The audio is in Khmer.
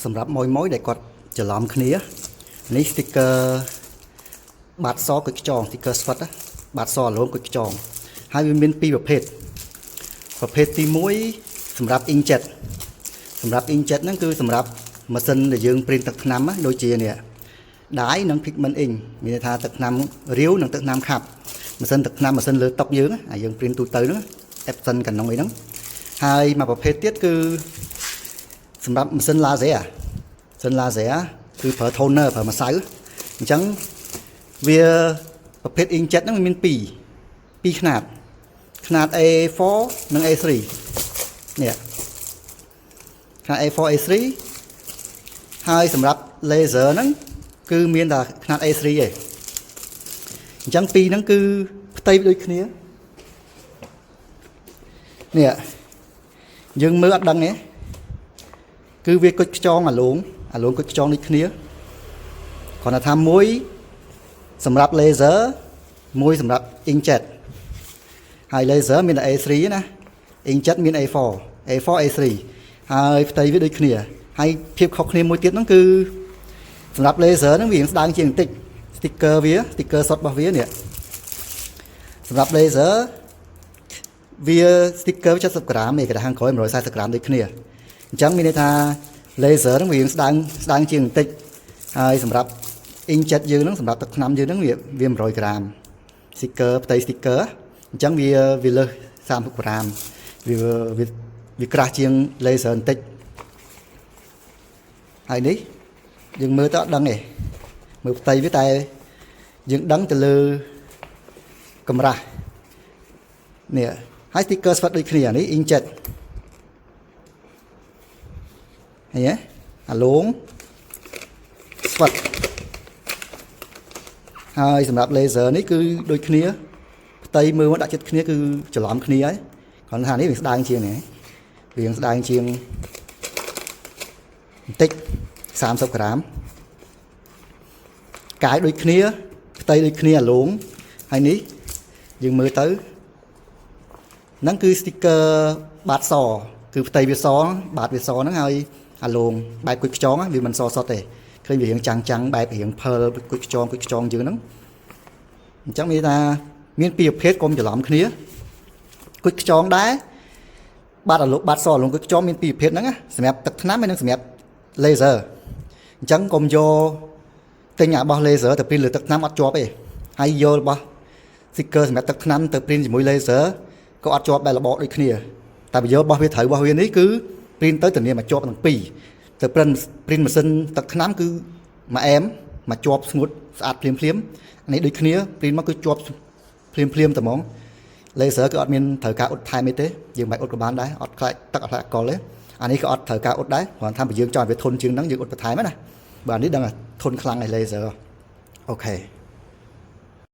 សម្រាប់មួយដែលគាត់ច្រឡំគ្នានេះ sticker បាតសគុយខ្យង sticker ស្វិតបាតសអាឡូនគុយខ្យងហើយវាមានពីរប្រភេទទី1សម្រាប់ inkjet សម្រាប់ inkjet ហ្នឹងគឺសម្រាប់ម៉ាស៊ីនដែលយើង print ទឹកថ្នាំដូចជានេះដៃនិង pigment ink មានន័យថាទឹកថ្នាំរាវនិងទឹកថ្នាំខាប់ម៉ាស៊ីនទឹកថ្នាំម៉ាស៊ីនលើតុយើងយើង print ទូទៅហ្នឹង Epson កាណុងអីហ្នឹងហើយមួយប្រភេទទៀតគឺសម្រាប់ម៉ាស៊ីន laser ម៉ាស៊ីន laser គឺប្រើ toner ប្រើម្សៅអញ្ចឹងវាប្រភេទ inkjet ហ្នឹងមានពីរຂະຫນាត A4 និង A3 នេះຂະຫນាត A4 A3 ហើយសម្រាប់ laser ហ្នឹងគឺមានតែຂະຫນាត A3 ឯងអញ្ចឹងពីរហ្នឹងគឺផ្ទៃដូចគ្នានេះយើងមើលអត់ដឹងទេគឺវាគុជខ្យងអាឡូងគុជខ្យងដូចគ្នាគ្រាន់តែថាមួយសម្រាប់ laser មួយសម្រាប់ inkjet ហើយ laser មានតែ A3 ណា inkjet មាន A4 A3 ហើយផ្ទៃវាដូចគ្នាហើយភាពខុសគ្នាមួយទៀតហ្នឹងគឺសម្រាប់ laser ហ្នឹងវាស្ដើងជាងបន្តិច sticker វា sticker សុតរបស់វានេះសម្រាប់ laser វា sticker 70ក្រាមឯកថាខាងក្រោយ140ក្រាមដូចគ្នាអញ្ចឹងមានន័យថា laser ហ្នឹងវាស្ដើងជាងបន្តិចហើយសម្រាប់ inkjet យើងហ្នឹងសម្រាប់ទឹកថ្នាំយើងហ្នឹងវា100ក្រាម sticker ផ្ទៃ sticker អញ្ចឹងវាលើស30ក្រាមវាក្រាស់ជាង laser បន្តិចហើយនេះយើងមើលទៅអត់ដឹងទេមើលផ្ទៃវាតែយើងដឹងទៅលើកម្រាស់នេះហើយ sticker ស្វិតដូចគ្នានេះ inkjet ហើយអាឡូងស្វិតហើយសម្រាប់ laser នេះគឺដូចគ្នាផ្ទៃមើលមកដាក់ចិត្តគ្នាគឺច្រឡំគ្នាហើយគ្រាន់តែថានេះវាស្ដើងជាងនេះវាស្ដើងជាងបន្តិច30ក្រាមកាយដូចគ្នាផ្ទៃដូចគ្នាអាឡូងហើយនេះយើងមើលទៅហ្នឹងគឺ sticker បាតសគឺផ្ទៃវាសបាតវាសហ្នឹងហើយអាឡូងបែបគុយខ្យងវាមិនសសុទ្ធទេឃើញវារៀងចាំងបែបរៀងផើលគុយខ្យងយើងហ្នឹងអញ្ចឹងមានថាមានពីរប្រភេទកុំច្រឡំគ្នាគុយខ្យងដែរបាតសអាឡូងគុយខ្យងមានពីរប្រភេទហ្នឹងសម្រាប់ទឹកថ្នាំហើយនិងសម្រាប់ laser អញ្ចឹងកុំយកទិញអារបស់ laser ទៅព្រីនលើទឹកថ្នាំអត់ជាប់ទេហើយយករបស់ sticker សម្រាប់ទឹកថ្នាំទៅព្រីនជាមួយ laser ក៏អត់ជាប់ដែររបបដូចគ្នាតែបើយករបស់វាត្រូវរបស់វានេះគឺព្រីនទៅធានាមកជាប់ទាំងពីរទៅព្រីនម៉ាស៊ីនទឹកថ្នាំគឺមួយអែមមកជាប់ស្ងួតស្អាតភ្លាមអានេះដូចគ្នាព្រីនមកគឺជាប់ភ្លាមតែហ្មង laser គឺអត់មានត្រូវការអ៊ុតថែមទេយើងមិនអ៊ុតក៏បានដែរអត់ខ្លាចទឹកអត់ខ្លាចកលទេអានេះក៏អត់ត្រូវការអ៊ុតដែរគ្រាន់តែបើយើងចង់ឲ្យវាធន់ជាងហ្នឹងយើងអ៊ុតបន្ថែមណាបើអានេះដឹងថាធន់ខ្លាំងឯ laser អូខេ